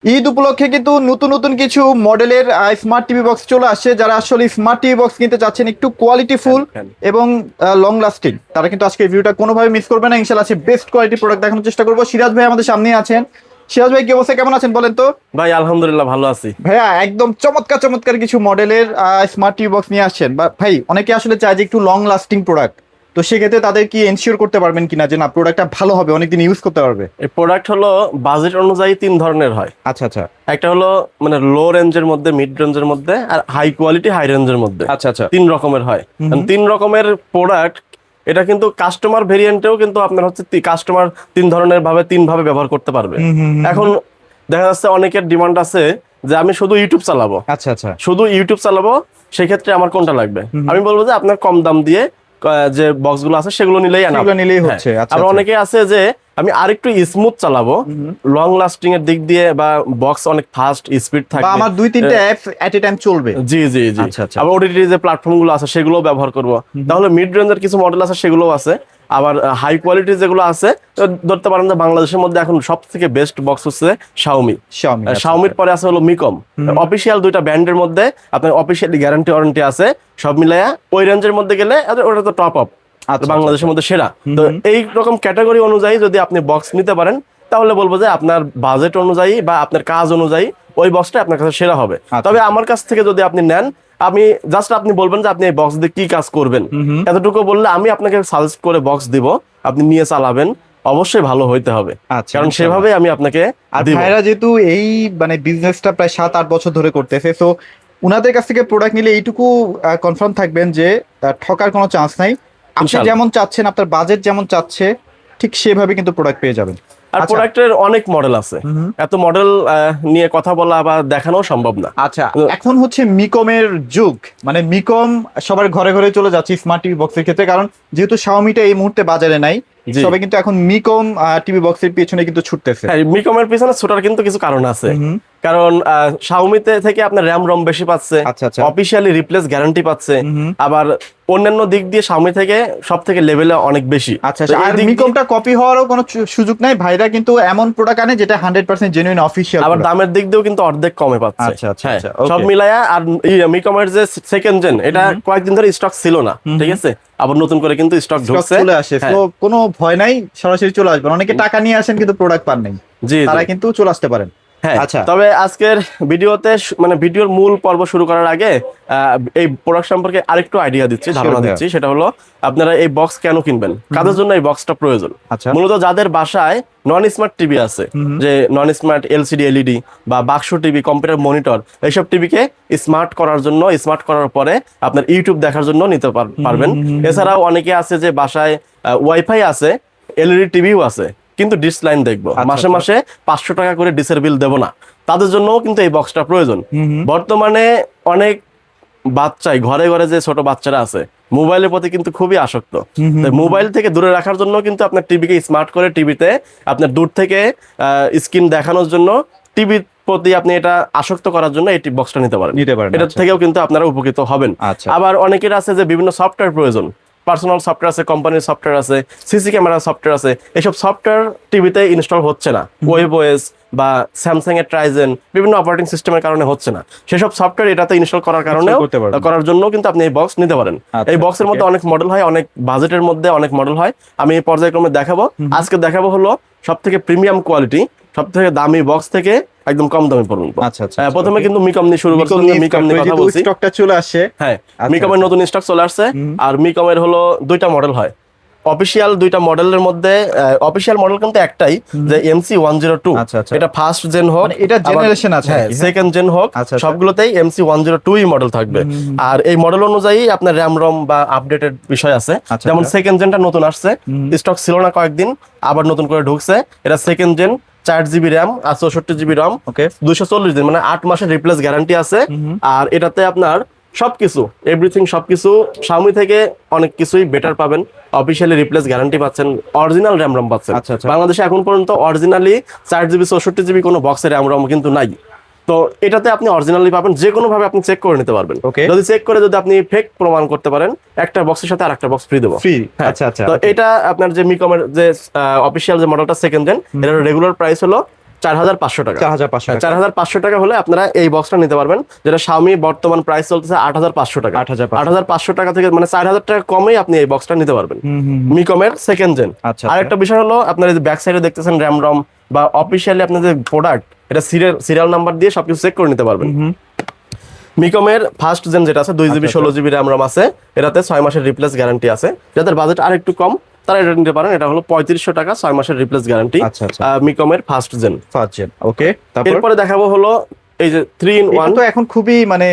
ঈদ উপলক্ষে কিন্তু নতুন নতুন কিছু মডেলের স্মার্ট টিভি বক্স চলে আসছে। যারা আসলে স্মার্ট টিভি বক্স কিনতে চাচ্ছেন একটু কোয়ালিটিফুল ফ্যান। এবং লং লাস্টিং, তারা কিন্তু আজকে এই ভিডিওটা কোনোভাবে মিস করবে না। ইনশাআল্লাহ আছে বেস্ট কোয়ালিটি প্রোডাক্ট দেখানোর চেষ্টা করবো। সিরাজ ভাই আমাদের সামনে আছেন। সিরাজ ভাই কি অবস্থা, কেমন আছেন বলেন তো? ভাই আলহামদুলিল্লাহ ভালো আছি। ভাইয়া একদম চমৎকার চমৎকার কিছু মডেলের স্মার্ট টিভি বক্স নিয়ে আসছেন। বা ভাই অনেকে আসলে চায় যে একটু লং লাস্টিং প্রোডাক্ট, তো সেক্ষেত্রে তাদের কি এনশিওর করতে পারবেন কিনা যে না প্রোডাক্টটা ভালো হবে, অনেকদিন ইউজ করতে পারবে? এই প্রোডাক্ট হলো বাজেট অনুযায়ী তিন ধরনের হয়। আচ্ছা আচ্ছা একটা হলো মানে লো রেঞ্জের মধ্যে, মিড রেঞ্জের মধ্যে, আর হাই কোয়ালিটি হাই রেঞ্জের মধ্যে। আচ্ছা আচ্ছা। তিন রকমের হয়। হুম হুম। তিন রকমের প্রোডাক্ট। এটা কিন্তু কাস্টমার ভেরিয়েন্টেও কিন্তু আপনার হচ্ছে কাস্টমার তিন ধরনের ভাবে তিন ভাবে ব্যবহার করতে পারবে। হুম হুম হুম। এখন দেখা যাচ্ছে অনেকের ডিমান্ড আছে যে আমি শুধু ইউটিউব চালাবো, আচ্ছা আচ্ছা। শুধু ইউটিউব চালাবো, সেই ক্ষেত্রে আমার কোনটা লাগবে? হুম হুম। আমি বলবো যে আপনার কম দাম দিয়ে যে বক্স গুলো আছে সেগুলো নিলেই enough। সেগুলো নিলেই হ্যাঁ। হচ্ছে। আচ্ছা আবার আচ্ছা। অনেকে আছে যে আমি আরেকটু স্মুথ চালাবো, হুম হুম। লং লাস্টিং এর দিক দিয়ে, বা বক্স অনেক ফাস্ট স্পিড বা থাকবে। আমার দুই তিনটে অ্যাপস এট এ টাইম চলবে। জি জি জি। আচ্ছা আচ্ছা। আবার ওটিটি যে প্ল্যাটফর্ম গুলো আছে সেগুলো ব্যবহার করব। তাহলে মিড রেঞ্জের কিছু মডেল আছে সেগুলো আছে। আবার হাই কোয়ালিটির যেগুলো আছে, ধরতে পারেন যে বাংলাদেশের মধ্যে এখন সব থেকে বেস্ট বক্স হচ্ছে শাওমি। Xiaomi, আচ্ছা শাওমির আচ্ছা। পরে আছে হলো মিকম। অফিসিয়াল দুইটা ব্র্যান্ডের মধ্যে আপনার অফিসিয়ালি গ্যারান্টি ওয়ারেন্টি আছে। সব মিলায়া ওই রেঞ্জের মধ্যে গেলে ওটা তো টপ আপ, আচ্ছা বাংলাদেশের আচ্ছা। মধ্যে সেরা। হুম তো হুম। এই রকম ক্যাটাগরি অনুযায়ী যদি আপনি বক্স নিতে পারেন, তাহলে বলবো যে আপনার বাজেট অনুযায়ী বা আপনার কাজ অনুযায়ী ওই বক্সটা আপনার কাছে সেরা হবে। আচ্ছা তবে আচ্ছা। আমার কাছ থেকে যদি আপনি নেন, আমি জাস্ট আপনি বলবেন যে আপনি এই বক্স দিয়ে কি কাজ করবেন, হুম হুম। এতটুকু বললে আমি আপনাকে সাজেস্ট করে বক্স দিব, আপনি নিয়ে চালাবেন। অবশ্যই ভালো হইতে হবে, আচ্ছা, কারণ ইনশাআল্লাহ। সেভাবে আমি আপনাকে আর দিব। ভাইরা যেহেতু এই মানে বিজনেসটা প্রায় 7-8 বছর ধরে করতেছে, তো উনাদের কাছ থেকে প্রোডাক্ট নিলে এইটুকু কনফার্ম থাকবেন যে ঠকার কোনো চান্স নাই। আপনি ইনশাল্লাহ। যেমন চাচ্ছেন, আপনার বাজেট যেমন চাচ্ছে, ঠিক সেভাবে কিন্তু প্রোডাক্ট পেয়ে যাবেন। আর আচ্ছা। প্রোডাক্টের অনেক মডেল আছে, হুম হুম। এত মডেল নিয়ে কথা বলা বা দেখানো সম্ভব না। আচ্ছা, এখন হচ্ছে মিকমের যুগ। মানে মিকম সবার ঘরে ঘরে চলে যাচ্ছে স্মার্ট টিভি বক্সের ক্ষেত্রে, কারণ যেহেতু শাওমিটা এই মুহূর্তে বাজারে নাই, জি। সবাই কিন্তু এখন মিকম টিভি বক্সের পিছনে কিন্তু ছুটতেছে। হ্যাঁ, মিকমের পিছনে ছোটার কিন্তু কিছু কারণ আছে। হুম হুম। কারণ শাওমিতে থেকে আপনার র্যাম রম বেশি পাচ্ছে, আচ্ছা আচ্ছা। অফিসিয়ালি রিপ্লেস গ্যারান্টি পাচ্ছে। হুম হুম। আবার অন্যান্য দিক দিয়ে শাওমি থেকে সব থেকে লেভেলে অনেক বেশি। আচ্ছা তো আচ্ছা। এই আর দিক দিয়ে মিকমটা কপি হওয়ারও কোনো সুযোগ নাই। ভাইরা কিন্তু এমন প্রোডাক্ট আনে যেটা 100% জেনুইন অফিসিয়াল। আবার দামের দিক দিয়েও কিন্তু অর্ধেক কমে পাচ্ছে। আচ্ছা আচ্ছা হ্যাঁ, আচ্ছা। সব ওকে। মিলায়া। আর মিকমের যে সেকেন্ড জেন, এটা কয়েকদিন ধরে স্টক ছিল না, ঠিক আছে? আবার নতুন করে কিন্তু স্টক স্টক ঢুকছে। চলে আসে, তো হ্যাঁ। কোনো ভয় নাই, সরাসরি চলে আসবেন। অনেকে টাকা নিয়ে আসেন কিন্তু প্রোডাক্ট পান নাই, জি তারা জি। কিন্তু চলে আসতে পারেন। হ্যাঁ, আচ্ছা। তবে আজকের ভিডিওতে মানে ভিডিওর মূল পর্ব শুরু করার আগে এই প্রোডাক্ট সম্পর্কে আরেকটু আইডিয়া দিচ্ছি, ধারণা Sure, দিচ্ছি। সেটা হলো আপনারা এই বক্স কেন কিনবেন, কাদের জন্য এই বক্সটা প্রয়োজন। আচ্ছা। মূলত যাদের বাসায় নন স্মার্ট টিভি আছে, যে নন স্মার্ট এলসিডি এলইডি বা বাক্স টিভি, কম্পিউটার মনিটর, এইসব টিভিকে স্মার্ট করার জন্য, স্মার্ট করার পরে আপনার ইউটিউব দেখার জন্য নিতে পারবেন। এছাড়াও অনেকে আছে যে বাসায় ওয়াইফাই আছে, এলইডি টিভিও আছে, কিন্তু ডিশ লাইন দেখবো, আচ্ছা, মাসে আচ্ছা। মাসে 500 টাকা করে ডিশের বিল দেবো না, তাদের জন্যও কিন্তু এই বক্সটা প্রয়োজন। বর্তমানে অনেক বাচ্চাই, ঘরে ঘরে যে ছোট বাচ্চারা আছে, মোবাইলের প্রতি কিন্তু খুবই আসক্ত। তাই মোবাইল থেকে দূরে রাখার জন্য কিন্তু আপনার টিভিকে স্মার্ট করে, টিভিতে আপনার দূর থেকে স্ক্রিন দেখানোর জন্য, টিভির প্রতি আপনি এটা আসক্ত করার জন্য এই বক্সটা নিতে পারেন। নিতে পারেন, এটা আচ্ছা। থেকেও কিন্তু আপনারা উপকৃত হবেন। আচ্ছা। আবার অনেকের আছে যে বিভিন্ন সফটওয়্যার প্রয়োজন, পার্সোনাল সফটওয়্যার আছে, কোম্পানির সফটওয়্যার আছে, সিসি ক্যামেরা সফটওয়্যার আছে। এইসব সফটওয়্যার টিভিতে ইনস্টল হচ্ছে না, ওয়েব ওএস বা স্যামসাং এর ট্রাইজেন, বিভিন্ন অপারেটিং সিস্টেমের কারণে হচ্ছে না। সেসব সফটওয়্যার এটাতে ইনস্টল করার কারণেও, করতে পারবেন। করার জন্য কিন্তু আপনি এই বক্স নিতে পারেন। আচ্ছা, এই বক্সের মধ্যে okay. অনেক মডেল হয়, অনেক বাজেটের মধ্যে অনেক মডেল হয়। আমি পর্যায়ক্রমে দেখাবো। আজকে দেখাবো হলো সব থেকে প্রিমিয়াম কোয়ালিটি, সব থেকে দামি বক্স থেকে একদম কম দামি পর্যন্ত। আচ্ছা আচ্ছা। প্রথমে okay. কিন্তু মিকম নিয়ে শুরু করছি, মিকম নিয়ে কথা বলছি। স্টকটা চলে আসছে। হ্যাঁ, আচ্ছা, মিকমের আচ্ছা। নতুন স্টক চলে আসছে। আর মিকমের হলো দুইটা মডেল হয়, অফিসিয়াল দুইটা মডেলের মধ্যে। অফিসিয়াল মডেল কিন্তু একটাই, যে MC102। আচ্ছা, আচ্ছা। এটা ফার্স্ট জেন হোক, মানে এটা generation আছে হ্যাঁ নাকি? হ্যাঁ? সেকেন্ড জেন হোক, আচ্ছা, আচ্ছা। সবগুলোতেই MC102 মডেল থাকবে। আর এই মডেল অনুযায়ী আপনার র্যাম রম বা আপডেটেড বিষয় আছে। আচ্ছা, যেমন আচ্ছা। সেকেন্ড জেনটা নতুন আসছে, স্টক ছিল না কয়েকদিন, আবার নতুন করে ঢুকছে। এটা সেকেন্ড জেন, 4 জিবি র্যাম আর 64 জিবি রম, ওকে। 240 দিন, মানে 8 মাসের রিপ্লেস গ্যারান্টি আছে। আর এটাতে আপনার সবকিছু, এভরিথিং, সবকিছু শাওমি থেকে অনেক কিছুই বেটার পাবেন। অফিসিয়ালি রিপ্লেস গ্যারান্টি পাচ্ছেন, অরিজিনাল র্যাম রম পাচ্ছেন। আচ্ছা, আচ্ছা। বাংলাদেশে এখন পর্যন্ত অরিজিনালি 4 জিবি 64 জিবি কোনো বক্সের র্যাম রম কিন্তু নাই। তো এটাতে আপনি অরিজিনালি পাবেন, যে কোনো ভাবে আপনি চেক করে নিতে পারবেন। Okay. যদি চেক করে যদি আপনি ফেক প্রমাণ করতে পারেন, একটা বক্সের সাথে আরেকটা বক্স ফ্রি দেবো। Free? হ্যাঁ। আচ্ছা, আচ্ছা, তো okay. এটা আপনার যে মিকমের যে অফিসিয়াল যে মডেলটা সেকেন্ড জেন, এটার রেগুলার প্রাইস হলো 4,500 টাকা। 4,500 টাকা। 4,500 টাকা হলে আপনারা এই বক্সটা নিতে পারবেন, যেটা Xiaomi বর্তমান প্রাইস চলতেছে 8,500 টাকা। 8,500 টাকা থেকে মানে 4,000 টাকা কমেই আপনি এই বক্সটা নিতে পারবেন, মিকমের সেকেন্ড জেন। আচ্ছা, আরেকটা বিষয় হলো, আপনার এই যে ব্যাক সাইডে দেখতেছেন র্যাম রম বা অফিসিয়ালি আপনার যে প্রোডাক্ট, এটা সিরিয়াল নাম্বার দিয়ে সবকিছু চেক করে নিতে পারবেন। মিকমের ফার্স্ট জেন যেটা আছে 2 জিবি 16 জিবি র্যাম রম আছে, এটাতে 6 মাসের রিপ্লেস গ্যারান্টি আছে। যাদের বাজেট আর একটু কম তারা এটা নিতে পারেন, এটা হলো 3500 টাকা, 6 মাসের রিপ্লেস গ্যারান্টি। আচ্ছা, আচ্ছা। মিকমের ফার্স্ট জেন। ওকে, তারপর এরপরে দেখাবো হলো এই যে 3-in-1। তো এখন খুবই মানে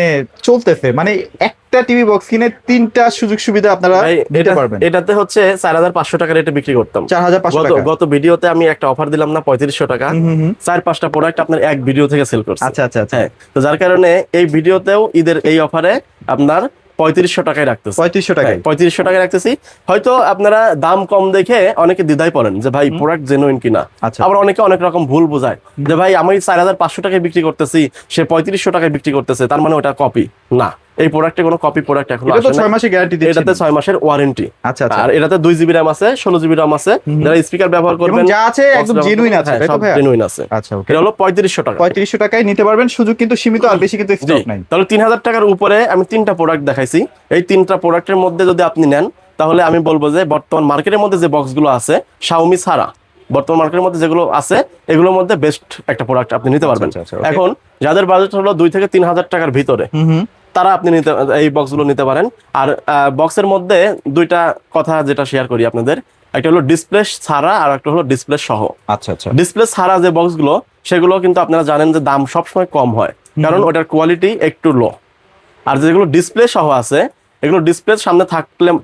চলতেছে, মানে একটা টিভি বক্স কিনে 3টা সুযোগ সুবিধা আপনারা নিতে পারবেন। এটাতে হচ্ছে 4,500 টাকা রেটে বিক্রি করতাম। 4,500 টাকা। গত ভিডিওতে আমি একটা অফার দিলাম না 3500 টাকা, 4-5টা প্রোডাক্ট আপনার এক ভিডিও থেকে সেল করছে। আচ্ছা, আচ্ছা, আচ্ছা। হ্যাঁ, তো যার কারণে এই ভিডিওতেও ঈদের এই অফারে আপনার 3500 টাকায় রাখতেছি। 3500 টাকায়। 3500 টাকায় রাখতেছি। হয়তো আপনারা দাম কম দেখে অনেকে দ্বিধায় পড়েন যে ভাই প্রোডাক্ট জেনুইন কিনা। আচ্ছা। আবার অনেকে অনেক রকম ভুল বোঝায় যে ভাই আমি 4,500 টাকায় বিক্রি করতেছি, সে 3500 টাকায় বিক্রি করতেছে, তার মানে ওটা কপি না। এই প্রোডাক্টে কোনো কপি প্রোডাক্ট এখন এটা তো 6 মাসের গ্যারান্টি দিচ্ছে। এটাতে 6 মাসের ওয়ারেন্টি। আচ্ছা, আচ্ছা। আর এটাতে 2 জিবি RAM আছে, 16 জিবি RAM আছে। যারা স্পিকার ব্যবহার করবেন যা আছে একদম জেনুইন আছে, তাই তো ভাই? জেনুইন আছে। আচ্ছা, ওকে। এটা হলো 3500 টাকা। 3500 টাকায় নিতে পারবেন, সুযোগ কিন্তু সীমিত, আর বেশি কিন্তু স্টক নাই। তাহলে 3000 টাকার উপরে আমি 3টা প্রোডাক্ট দেখাইছি। এই 3টা প্রোডাক্টের মধ্যে যদি আপনি নেন, তাহলে আমি বলবো যে বর্তমান মার্কেটের মধ্যে যে বক্সগুলো আছে Xiaomi ছাড়া বর্তমান মার্কেটের মধ্যে যেগুলো আছে এগুলোর মধ্যে বেস্ট একটা প্রোডাক্ট আপনি নিতে পারবেন। আচ্ছা, আচ্ছা, okay। এখন যাদের বাজেট হলো 2 থেকে 3,000 টাকার ভিতরে, তারা আপনি এই বক্সগুলো নিতে পারেন। আর বক্সের মধ্যে দুইটা কথা যেটা শেয়ার করি আপনাদের, একটা হলো ডিসপ্লে ছাড়া আর একটা হলো ডিসপ্লে সহ। আচ্ছা, আচ্ছা। ডিসপ্লে ছাড়া যে বক্সগুলো, সেগুলো কিন্তু আপনারা জানেন যে দাম সবসময় কম হয়, কারণ ওটার কোয়ালিটি একটু লো। আর যেগুলো ডিসপ্লে সহ আছে, এগুলো ডিসপ্লের সামনে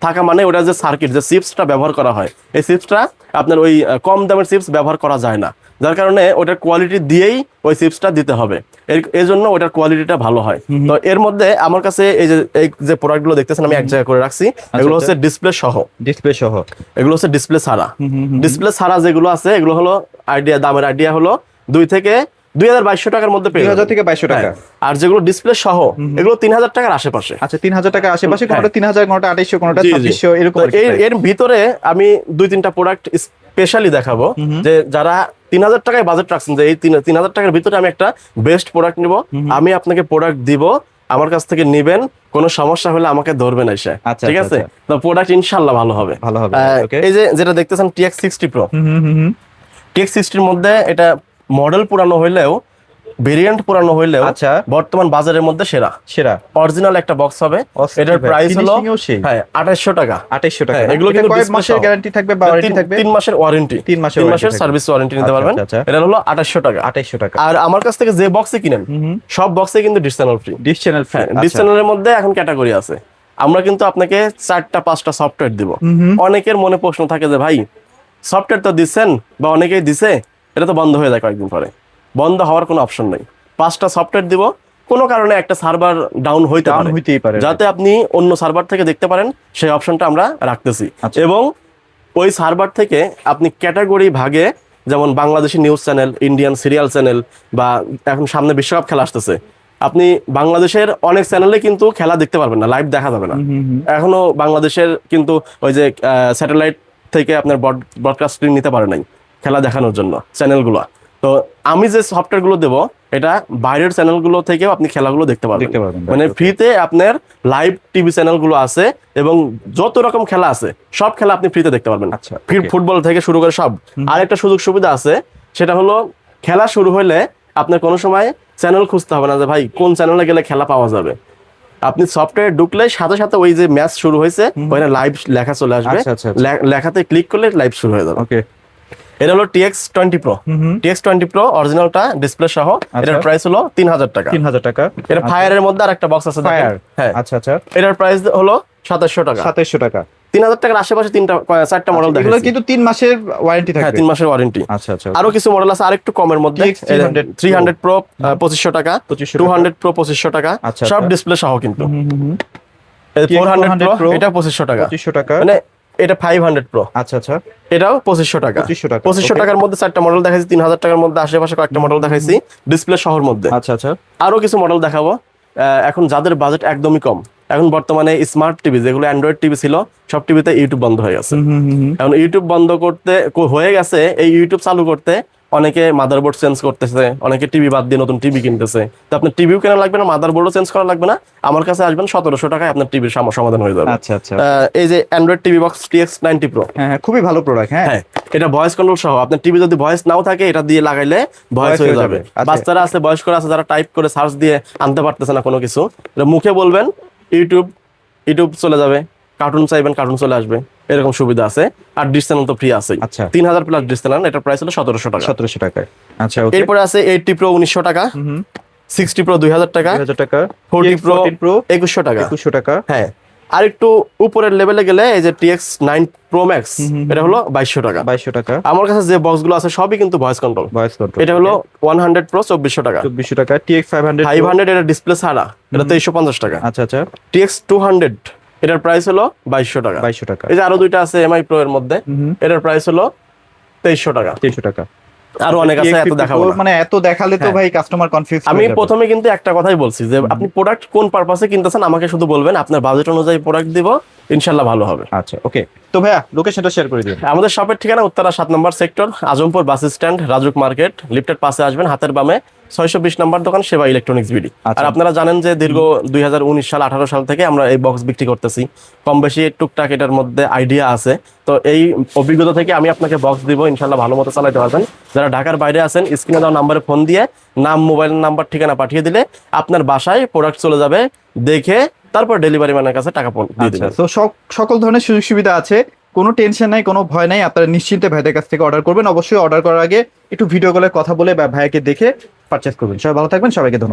থাকা মানে ওটা যে সার্কিট, যে চিপসটা ব্যবহার করা হয়, এই চিপসটা আপনার ওই কম দামের চিপস ব্যবহার করা যায় না, যার কারণে ওটার কোয়ালিটি দিয়েই ওই চিপসটা দিতে হবে। এই জন্য ওটার কোয়ালিটিটা ভালো হয়। তো এর মধ্যে আমার কাছে এই যে প্রোডাক্টগুলো দেখতেছেন আমি এক জায়গায় করে রাখছি, এগুলো হচ্ছে ডিসপ্লে সহ। ডিসপ্লে সহ এগুলো হচ্ছে ডিসপ্লে ছাড়া। ডিসপ্লে ছাড়া যেগুলো আছে এগুলো হলো দামের আইডিয়া হলো 2 থেকে 2,200 টাকার মধ্যে পেয়ে 2,000 থেকে 2,200 টাকা। আর যেগুলো ডিসপ্লে সহ এগুলো 3,000 টাকার আশেপাশে। আচ্ছা, 3,000 টাকার আশেপাশে, কোনটা 3,000, কোনটা 2,800, কোনটা 2,600, এরকম। এর ভিতরে আমি 2-3টা প্রোডাক্ট স্পেশালি দেখাবো, যে যারা 3,000 টাকায় বাজেট রাখছেন, যে এই 3,000 টাকার ভিতরে আমি একটা বেস্ট প্রোডাক্ট নিব, আমি আপনাকে প্রোডাক্ট দিব, আমার কাছ থেকে নিবেন, কোনো সমস্যা হলে আমাকে ধরবেন এসে। আচ্ছা, ঠিক আছে? আচ্ছা। তো প্রোডাক্ট ইনশাআল্লাহ ভালো হবে। ওকে। এই যেটা দেখতেছেন TX60 Pro, TX60 এর মধ্যে এটা মডেল পুরানো হইলেও, ভেরিয়েন্ট পুরানো হইলেও, আচ্ছা, বর্তমান বাজারের মধ্যে সেরা অরিজিনাল একটা বক্স হবে। এটার প্রাইস হলো 2800 টাকা। 2800 টাকা। এগুলো কিন্তু কয় মাসের গ্যারান্টি থাকবে বা ওয়ারেন্টি থাকবে? 3 মাসের ওয়ারেন্টি। 3 মাসের সার্ভিস ওয়ারেন্টি নিতে পারবেন। এটা হলো 2800 টাকা। 2800 টাকা। আর আমার কাছ থেকে যে বক্সে কিনেন, সব বক্সে কিন্তু dish channel free. Dish channel free. Dish চ্যানেলের মধ্যে এখন ক্যাটাগরি আছে। আমরা কিন্তু আপনাকে 4টা-5টা সফটওয়্যার দিব। অনেকের মনে প্রশ্ন থাকে যে ভাই সফটওয়্যার তো দিচ্ছেন বা অনেকেই দিছে, এটা তো বন্ধ হয়ে যায় কয়েকদিন পরে। বন্ধ হওয়ার কোনো অপশন নেই। 5টা সফটওয়্যার দিব, কোনো কারণে একটা সার্ভার ডাউন হইতেই পারে, যাতে আপনি অন্য সার্ভার থেকে দেখতে পারেন, সেই অপশনটা আমরা রাখতেছি। এবং ওই সার্ভার থেকে আপনি ক্যাটাগরি ভাগে, যেমন Bangladeshi news channel, Indian serial channel, বা এখন সামনে বিশ্বকাপ খেলা আসতেছে, আপনি বাংলাদেশের অনেক চ্যানেলে কিন্তু খেলা দেখতে পারবেন না, লাইভ দেখা যাবে না। এখনো বাংলাদেশের কিন্তু ওই যে স্যাটেলাইট থেকে আপনার ব্রডকাস্টিং নিতে পারে নাই খেলা দেখানোর জন্য চ্যানেলগুলো। তো আমি যে সফটওয়্যারগুলো দেবো, এটা বাইরের চ্যানেলগুলো থেকেও আপনি খেলাগুলো দেখতে পারবেন। মানে ফ্রিতে আপনার লাইভ টিভি চ্যানেলগুলো আছে, এবং যত রকম খেলা আছে সব খেলা আপনি ফ্রিতে দেখতে পারবেন। আচ্ছা, ফুটবল থেকে শুরু করে সব। আর একটা সুযোগ সুবিধা আছে, সেটা হলো খেলা শুরু হলে আপনার কোনো সময় চ্যানেল খুঁজতে হবে না যে ভাই কোন চ্যানেলে গেলে খেলা পাওয়া যাবে। আপনি সফটওয়্যার ঢুকলে সাথে সাথে ওই যে ম্যাচ শুরু হয়েছে ওখানে লাইভ লেখা চলে আসবে। লেখাতে ক্লিক করলে লাইভ শুরু হয়ে যাবে। ওকে। এটা হলো TX20 Pro। TX20 Pro অরিজিনালটা ডিসপ্লে সহ, এটার প্রাইস হলো 3,000 টাকা। 3,000 টাকা। এটা ফায়ারের মধ্যে আরেকটা বক্স আছে দেখেন। হ্যাঁ, আচ্ছা, আচ্ছা। এটার প্রাইস হলো 2700 টাকা। 2700 টাকা। 3,000 টাকার আশেপাশে 4টা মডেল দেখাচ্ছি। এগুলো কিন্তু 3 মাসের ওয়ারেন্টি থাকবে। হ্যাঁ, 3 মাসের ওয়ারেন্টি। আচ্ছা, আচ্ছা। আরো কিছু মডেল আছে আরেকটু কমের মধ্যে। 300 Pro 2500 টাকা, 200 Pro 2500 টাকা, সব ডিসপ্লে সহ কিন্তু। 400 Pro এটা 2500 টাকা। 2500 টাকা। মানে এটা 500 Pro। আচ্ছা, আচ্ছা। এটাও 2500 টাকা। 2500 টাকার মধ্যে 4টা মডেল দেখাইছি। 3,000 টাকার মধ্যে আশেপাশে কয়েকটা মডেল দেখাইছি ডিসপ্লে সহর মধ্যে। আচ্ছা, আচ্ছা। আরো কিছু মডেল দেখাবো। এখন যাদের বাজেট একদমই কম, এখন বর্তমানে স্মার্ট টিভি যেগুলো অ্যান্ড্রয়েড টিভি ছিল, সব টিভিতে ইউটিউব বন্ধ হয়ে গেছে। এখন ইউটিউব বন্ধ করতে হয়ে গেছে, এই ইউটিউব চালু করতে অনেকে মাদারবোর্ড চেঞ্জ করতেছে, অনেকে টিভি বাদ দিয়ে নতুন টিভি কিনতেছে। তো আপনার টিভিও কেনা লাগবে না, মাদারবোর্ডও চেঞ্জ করা লাগবে না, আমার কাছে আসবেন 1700 টাকায় আপনার টিভির সমাধান হয়ে যাবে। আচ্ছা আচ্ছা। এই যে Android TV box TX90 Pro, হ্যাঁ হ্যাঁ, খুবই ভালো প্রোডাক্ট। হ্যাঁ হ্যাঁ, এটা ভয়েস কন্ট্রোল সহ। আপনার টিভি যদি ভয়েস নাও থাকে, এটা দিয়ে লাগাইলে ভয়েস হয়ে যাবে। আচ্ছা। বাচ্চারা আছে, বয়স্করা আছে, যারা টাইপ করে সার্চ দিয়ে আনতে পারতেছে না কোনো কিছু, এটা মুখে বলবেন, ইউটিউব চলে যাবে, কার্টুন চাইবেন কার্টুন চলে আসবে, এরকম সুবিধা আছে। আর ডিশ চ্যানেল তো ফ্রি আছে। আচ্ছা। 3000 প্লাস ডিশ চ্যানেল, এটার প্রাইস হলো 1700 টাকা। 1700 টাকায়। আচ্ছা ওকে। এরপরে আছে 80 Pro 1900 টাকা, 60 Pro 2000 টাকা, 2000 টাকা, 40 Pro 2100 টাকা। 2100 টাকা। হ্যাঁ, আর একটু উপরের লেভেলে গেলে এই যে TX9 Pro Max, এটা হলো 2200 টাকা। 2200 টাকা। আমার কাছে যে বক্সগুলো আছে সবই কিন্তু ভয়েস কন্ট্রোল। Voice control. এটা হলো 100 Pro 2400 টাকা। 2400 টাকা। TX500 500 এটা ডিসপ্লে ছাড়া, এটা 2350 টাকা। আচ্ছা আচ্ছা। TX200 এটার প্রাইস হলো 2200 টাকা। 2200 টাকা। এই যে আরো দুইটা আছে MI Pro এর মধ্যে, এটার প্রাইস হলো 2300 টাকা। 2300 টাকা। আরো অনেক আছে, এত দেখাবো না। মানে এত দেখালে তো ভাই কাস্টমার কনফিউজ। আমি প্রথমে কিন্তু একটা কথাই বলছি যে আপনি প্রোডাক্ট কোন পারপাসে কিনতেছেন আমাকে শুধু বলবেন, আপনার বাজেট অনুযায়ী প্রোডাক্ট দিব, ইনশাআল্লাহ ভালো হবে। আচ্ছা ওকে। তো ভাইয়া লোকেশনটা শেয়ার করে দিন। আমাদের শপের ঠিকানা উত্তরা 7 নম্বর sector, Azampur bus stand, Rajuk market, লিফটের পাশে আসবেন, হাতের বামে 620 নম্বর দোকান, সেবা ইলেকট্রনিক্স বিডি। আর আপনারা জানেন যে দীর্ঘ 2019 সাল 18 সাল থেকে আমরা এই বক্স বিক্রি করতেছি, কম বেশি টুকটাক এটার মধ্যে আইডিয়া আছে। তো এই অভিজ্ঞতা থেকে আমি আপনাকে বক্স দিব, ইনশাআল্লাহ ভালো মতো চালাতে পারবেন। যারা ঢাকার বাইরে আছেন, স্ক্রিনে দেওয়া নাম্বারে ফোন দিয়ে নাম, মোবাইল নাম্বার, ঠিকানা পাঠিয়ে দিলে আপনার বাসায় প্রোডাক্ট চলে যাবে, দেখে তারপর ডেলিভারি ম্যানের কাছে টাকা দিয়ে আচ্ছা। দিবেন। তো সকল ধরনের সুযোগ সুবিধা আছে, কোনো টেনশন নাই, কোনো ভয় নাই। আপনারা নিশ্চিন্তে ভাইদের কাছ থেকে অর্ডার করবেন। অবশ্যই অর্ডার করার আগে একটু ভিডিও কলে কথা বলে বা ভাইয়াকে দেখে পারচেস করবেন। সবাই ভালো থাকবেন, সবাইকে ধন্যবাদ।